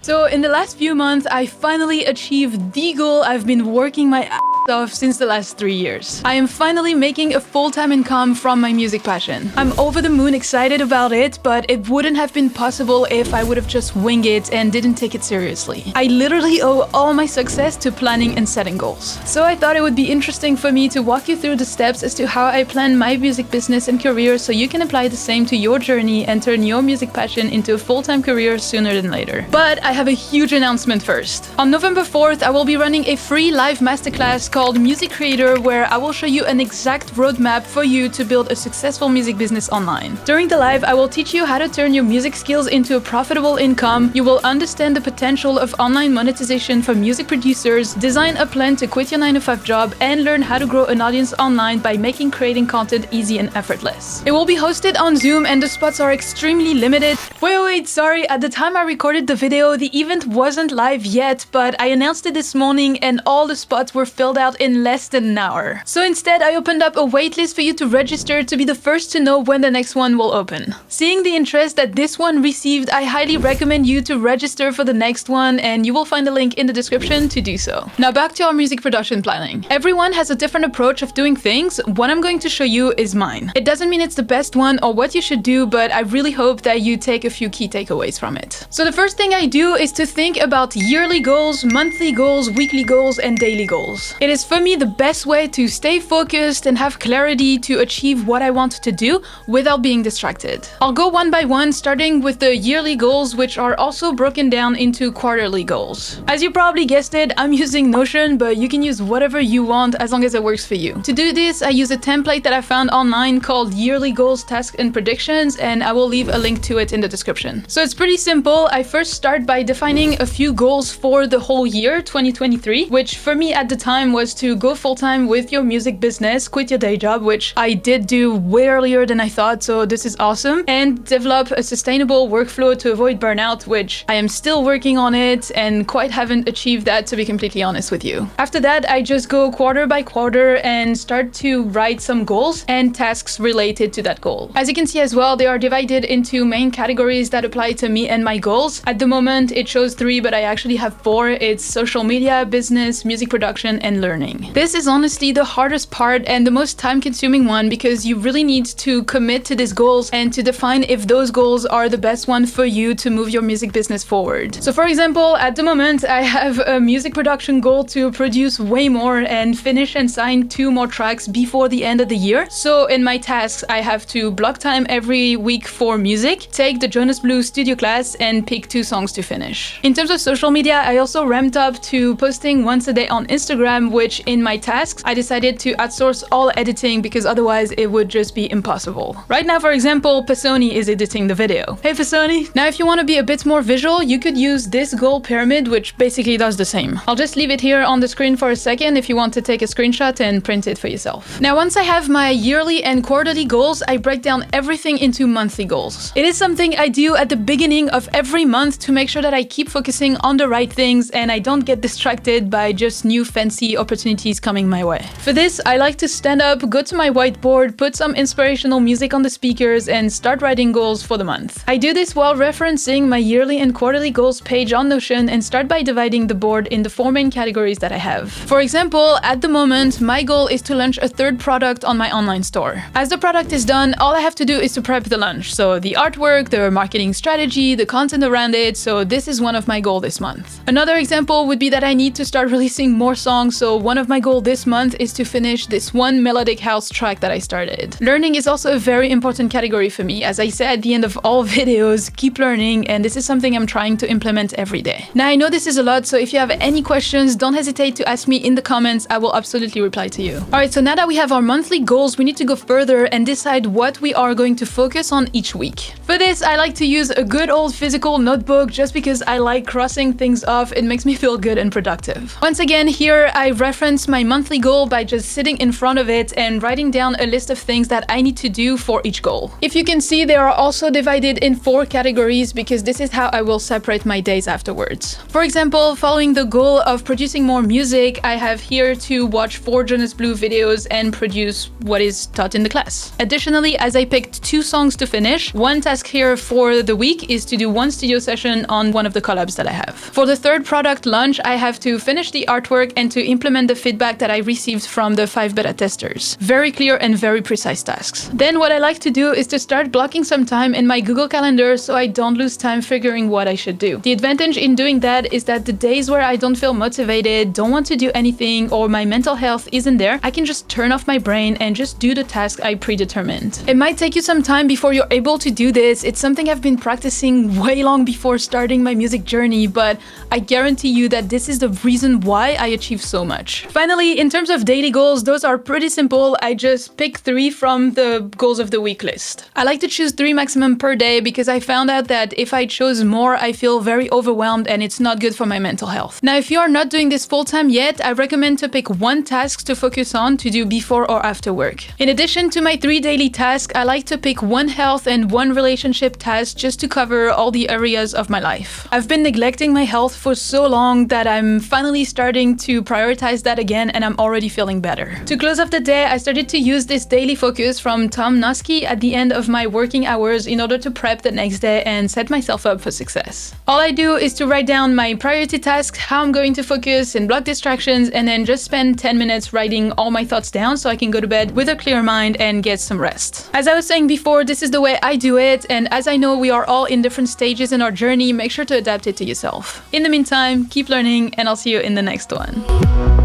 So in the last few months, I finally achieved the goal I've been working my ass off since the last 3 years. I am finally making a full-time income from my music passion. I'm over the moon excited about it, but it wouldn't have been possible if I would have just winged it and didn't take it seriously. I literally owe all my success to planning and setting goals. So I thought it would be interesting for me to walk you through the steps as to how I plan my music business and career so you can apply the same to your journey and turn your music passion into a full-time career sooner than later. But I have a huge announcement first. On November 4th, I will be running a free live masterclass called Music Creator, where I will show you an exact roadmap for you to build a successful music business online. During the live, I will teach you how to turn your music skills into a profitable income. You will understand the potential of online monetization for music producers, design a plan to quit your 9-to-5 job, and learn how to grow an audience online by making creating content easy and effortless. It will be hosted on Zoom and the spots are extremely limited. Wait, sorry, at the time I recorded the video, the event wasn't live yet, but I announced it this morning and all the spots were filled out in less than an hour. So instead, I opened up a waitlist for you to register to be the first to know when the next one will open. Seeing the interest that this one received, I highly recommend you to register for the next one, and you will find a link in the description to do so. Now back to our music production planning. Everyone has a different approach of doing things. What I'm going to show you is mine. It doesn't mean it's the best one or what you should do, but I really hope that you take a few key takeaways from it. So the first thing I do is to think about yearly goals, monthly goals, weekly goals, and daily goals. It is for me the best way to stay focused and have clarity to achieve what I want to do without being distracted. I'll go one by one, starting with the yearly goals, which are also broken down into quarterly goals. As you probably guessed it, I'm using Notion, but you can use whatever you want as long as it works for you. To do this, I use a template that I found online called Yearly Goals, Tasks, and Predictions, and I will leave a link to it in the description. So it's pretty simple. I first start by defining a few goals for the whole year, 2023, which for me at the time was to go full-time with your music business, quit your day job, which I did do way earlier than I thought, so this is awesome, and develop a sustainable workflow to avoid burnout, which I am still working on it and quite haven't achieved that, to be completely honest with you. After that, I just go quarter by quarter and start to write some goals and tasks related to that goal. As you can see as well, they are divided into main categories that apply to me and my goals. At the moment, it shows 3, but I actually have 4. It's social media, business, music production, and learning. This is honestly the hardest part and the most time-consuming one because you really need to commit to these goals and to define if those goals are the best one for you to move your music business forward. So for example, at the moment, I have a music production goal to produce way more and finish and sign 2 more tracks before the end of the year. So in my tasks, I have to block time every week for music, take the Jonas Blue studio class, and pick 2 songs to finish. In terms of social media, I also ramped up to posting once a day on Instagram, which in my tasks, I decided to outsource all editing because otherwise it would just be impossible. Right now, for example, Pasoni is editing the video. Hey Pasoni! Now if you want to be a bit more visual, you could use this goal pyramid, which basically does the same. I'll just leave it here on the screen for a second if you want to take a screenshot and print it for yourself. Now once I have my yearly and quarterly goals, I break down everything into monthly goals. It is something I do at the beginning of every month to make sure that I keep focusing on the right things and I don't get distracted by just new fancy opportunities coming my way. For this, I like to stand up, go to my whiteboard, put some inspirational music on the speakers, and start writing goals for the month. I do this while referencing my yearly and quarterly goals page on Notion and start by dividing the board in the 4 main categories that I have. For example, at the moment, my goal is to launch a 3rd product on my online store. As the product is done, all I have to do is to prep the launch. So the artwork, the marketing strategy, the content around it. So this is one of my goals this month. Another example would be that I need to start releasing more songs. So one of my goals this month is to finish this one melodic house track that I started. Learning is also a very important category for me. As I say at the end of all videos, keep learning, and this is something I'm trying to implement every day. Now I know this is a lot, so if you have any questions, don't hesitate to ask me in the comments. I will absolutely reply to you. Alright, so now that we have our monthly goals, we need to go further and decide what we are going to focus on each week. For this, I like to use a good old physical notebook just because I like crossing things off. It makes me feel good and productive. Once again, here I reference my monthly goal by just sitting in front of it and writing down a list of things that I need to do for each goal. If you can see, they are also divided in 4 categories because this is how I will separate my days afterwards. For example, following the goal of producing more music, I have here to watch 4 Jonas Blue videos and produce what is taught in the class. Additionally, as I picked 2 songs to finish, one task here for the week is to do 1 studio session on one of the collabs that I have. For the 3rd product launch, I have to finish the artwork and to implement the feedback that I received from the 5 beta testers. Very clear and very precise tasks. Then what I like to do is to start blocking some time in my Google Calendar so I don't lose time figuring what I should do. The advantage in doing that is that the days where I don't feel motivated, don't want to do anything, or my mental health isn't there, I can just turn off my brain and just do the task I predetermined. It might take you some time before you're able to do this. It's something I've been practicing way long before starting my music journey, but I guarantee you that this is the reason why I achieve so much. Finally, in terms of daily goals, those are pretty simple. I just pick 3 from the goals of the week list. I like to choose 3 maximum per day because I found out that if I chose more, I feel very overwhelmed and it's not good for my mental health. Now, if you are not doing this full-time yet, I recommend to pick 1 task to focus on to do before or after work. In addition to my 3 daily tasks, I like to pick 1 health and 1 relationship task just to cover all the areas of my life. I've been neglecting my health for so long that I'm finally starting to prioritize that again, and I'm already feeling better. To close off the day, I started to use this daily focus from Tom Nosky at the end of my working hours in order to prep the next day and set myself up for success. All I do is to write down my priority tasks, how I'm going to focus and block distractions, and then just spend 10 minutes writing all my thoughts down so I can go to bed with a clear mind and get some rest. As I was saying before, this is the way I do it, and as I know we are all in different stages in our journey, make sure to adapt it to yourself. In the meantime, keep learning, and I'll see you in the next one.